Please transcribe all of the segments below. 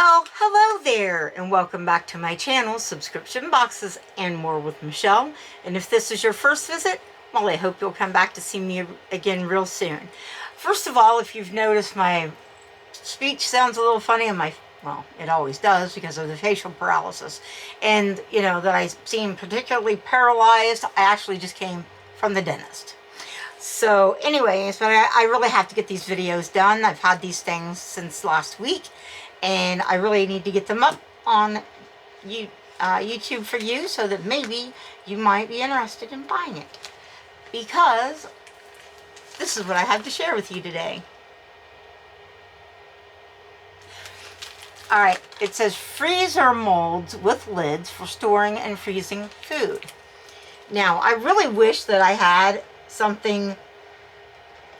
Well, hello there, and welcome back to my channel, Subscription Boxes and More with Michelle. And if this is your first visit, well, I hope you'll come back to see me again real soon. First of all, if you've noticed my speech sounds a little funny and well, it always does because of the facial paralysis. And, that I seem particularly paralyzed, I actually just came from the dentist. So anyways, but I really have to get these videos done. I've had these things since last week, and I really need to get them up on YouTube for you so that maybe you might be interested in buying it. Because this is what I have to share with you today. Alright, it says freezer molds with lids for storing and freezing food. Now, I really wish that I had something.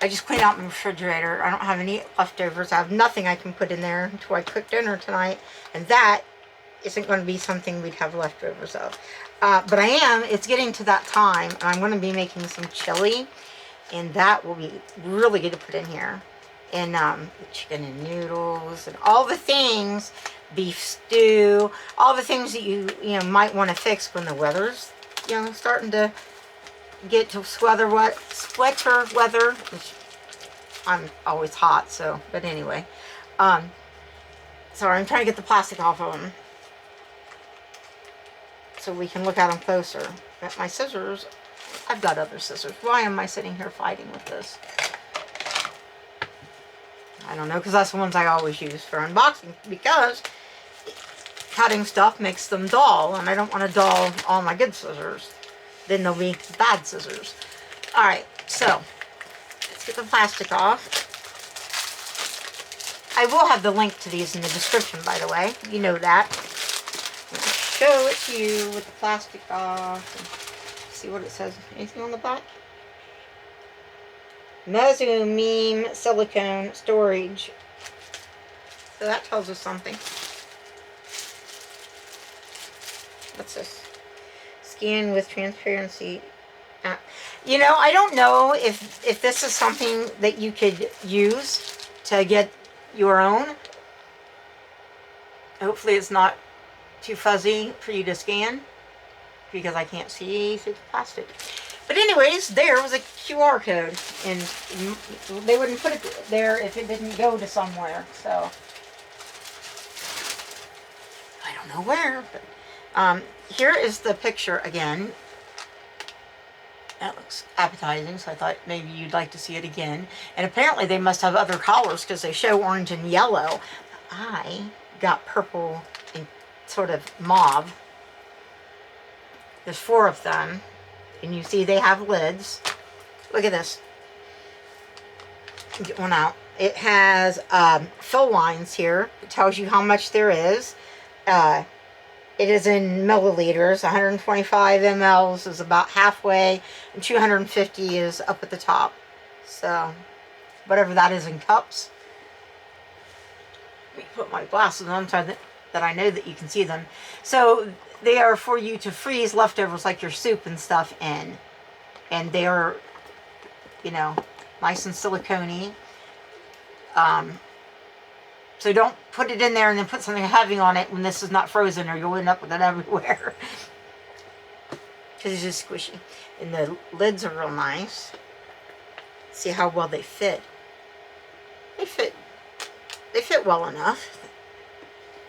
I just cleaned out my refrigerator. I don't have any leftovers. I have nothing I can put in there until I cook dinner tonight, and that isn't going to be something we'd have leftovers of. But it's getting to that time, and I'm going to be making some chili, and that will be really good to put in here. And chicken and noodles and all the things, beef stew, all the things that you might want to fix when the weather's starting to get to sweater weather, which I'm always hot, so, but anyway. Sorry, I'm trying to get the plastic off of them so we can look at them closer. But my scissors, I've got other scissors. Why am I sitting here fighting with this? I don't know, because that's the ones I always use for unboxing, because cutting stuff makes them dull, and I don't want to dull all my good scissors. Then they'll be bad scissors. Alright, so let's get the plastic off. I will have the link to these in the description, by the way. You know that. I'm going to show it to you with the plastic off. And see what it says. Anything on the back? Mossime silicone storage. So that tells us something. What's this? Skin with transparency. I don't know if this is something that you could use to get your own. Hopefully it's not too fuzzy for you to scan, because I can't see through the plastic. But anyways, there was a QR code, and they wouldn't put it there if it didn't go to somewhere. So I don't know where, but here is the picture again. That looks appetizing, so I thought maybe you'd like to see it again. And apparently they must have other colors, because they show orange and yellow. I got purple and sort of mauve. There's 4 of them. And you see they have lids. Look at this. Get one out. It has fill lines here. It tells you how much there is. It is in milliliters. 125 mLs is about halfway, and 250 is up at the top. So, whatever that is in cups. Let me put my glasses on so that I know that you can see them. So, they are for you to freeze leftovers like your soup and stuff in. And they are, nice and silicone-y. So don't put it in there and then put something heavy on it when this is not frozen, or you'll end up with it everywhere. Because it's just squishy. And the lids are real nice. See how well they fit. They fit well enough.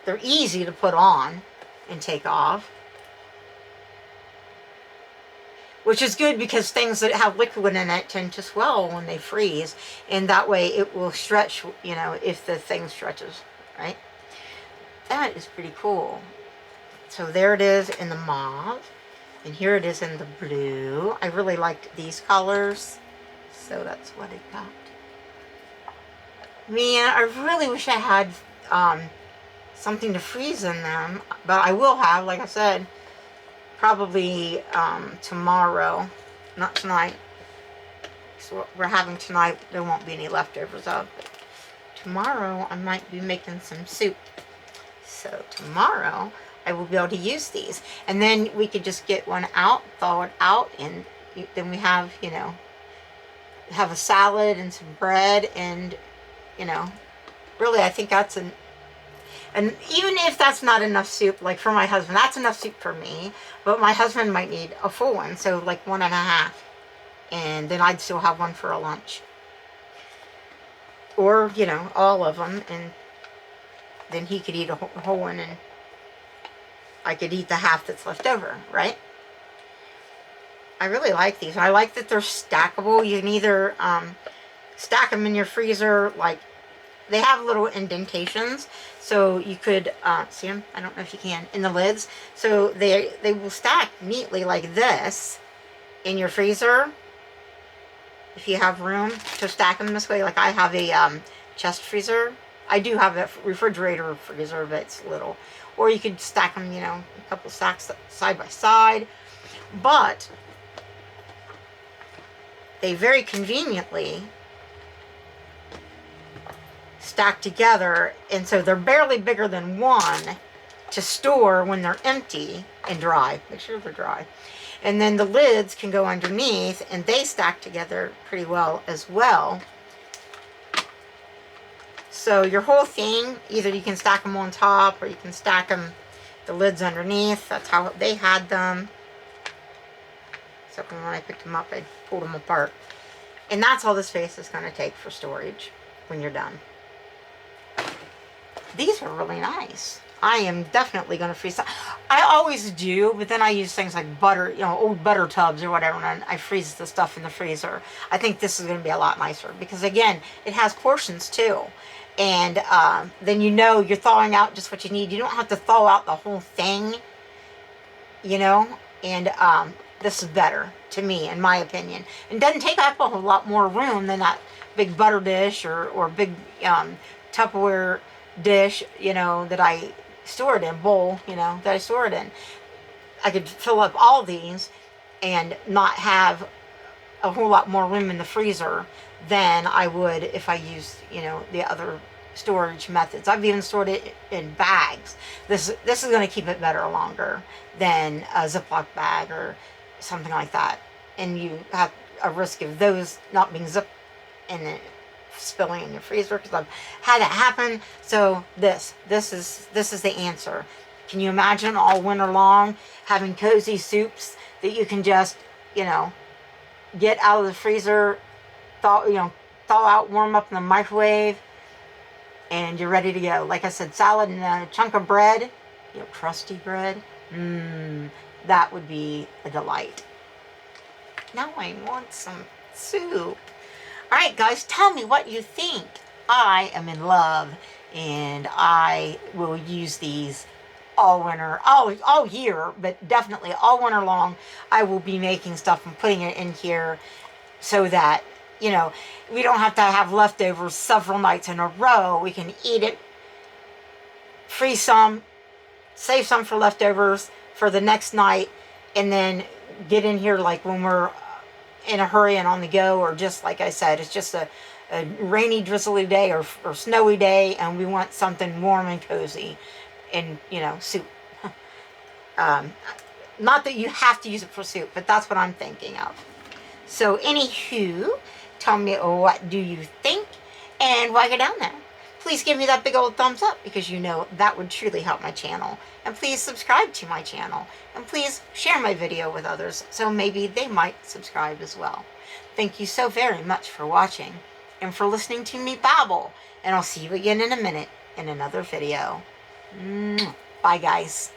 They're easy to put on and take off. Which is good, because things that have liquid in it tend to swell when they freeze. And that way it will stretch, if the thing stretches, right? That is pretty cool. So there it is in the mauve. And here it is in the blue. I really liked these colors. So that's what it got. Man, I really wish I had something to freeze in them. But I will have, like I said, probably tomorrow, not tonight. So what we're having tonight, there won't be any leftovers of. But tomorrow, I might be making some soup. So tomorrow, I will be able to use these. And then we could just get one out, thaw it out, and then we have, have a salad and some bread, and, really, I think that's And even if that's not enough soup, like for my husband, that's enough soup for me. But my husband might need a full one, so like 1.5. And then I'd still have one for a lunch. Or, you know, all of them, and then he could eat a whole one, and I could eat the half that's left over, right? I really like these. I like that they're stackable. You can either stack them in your freezer, like, they have little indentations, so you could, see them? I don't know if you can, in the lids. So they will stack neatly like this in your freezer, if you have room to stack them this way. Like I have a chest freezer. I do have a refrigerator freezer, but it's little. Or you could stack them, you know, a couple stacks side by side. But they very conveniently stack together, and so they're barely bigger than one to store when they're empty and dry. Make sure they're dry. And then the lids can go underneath, and they stack together pretty well as well. So your whole thing, either you can stack them on top, or you can stack them, the lids underneath. That's how they had them. Except when I picked them up, I pulled them apart. And that's all the space is going to take for storage when you're done. These are really nice. I am definitely going to freeze them. I always do, but then I use things like butter, you know, old butter tubs or whatever, and I freeze the stuff in the freezer. I think this is going to be a lot nicer because, again, it has portions too. And then you know you're thawing out just what you need. You don't have to thaw out the whole thing, you know, and this is better to me, in my opinion. It doesn't take up a whole lot more room than that big butter dish or big Tupperware dish, you know, that I store it in, bowl, you know, that I store it in. I could fill up all these and not have a whole lot more room in the freezer than I would if I used, you know, the other storage methods. I've even stored it in bags. This is going to keep it better longer than a Ziploc bag or something like that. And you have a risk of those not being zipped and then spilling in your freezer, because I've had that happen. So this is the answer. Can you imagine all winter long having cozy soups that you can just, you know, get out of the freezer, thaw out, warm up in the microwave, and you're ready to go. Like I said, salad and a chunk of bread, you know, crusty bread. That would be a delight. Now I want some soup. All right, guys, tell me what you think. I am in love, and I will use these all winter, all year, but definitely all winter long. I will be making stuff and putting it in here so that, you know, we don't have to have leftovers several nights in a row. We can eat it, freeze some, save some for leftovers for the next night, and then get in here like when we're in a hurry and on the go, or just like I said, it's just a rainy, drizzly day or snowy day, and we want something warm and cozy, and, you know, soup. Not that you have to use it for soup, but that's what I'm thinking of. So anywho, tell me what do you think, and while you're down there, please give me that big old thumbs up, because you know that would truly help my channel. And please subscribe to my channel. And please share my video with others, so maybe they might subscribe as well. Thank you so very much for watching and for listening to me babble. And I'll see you again in a minute in another video. Bye, guys.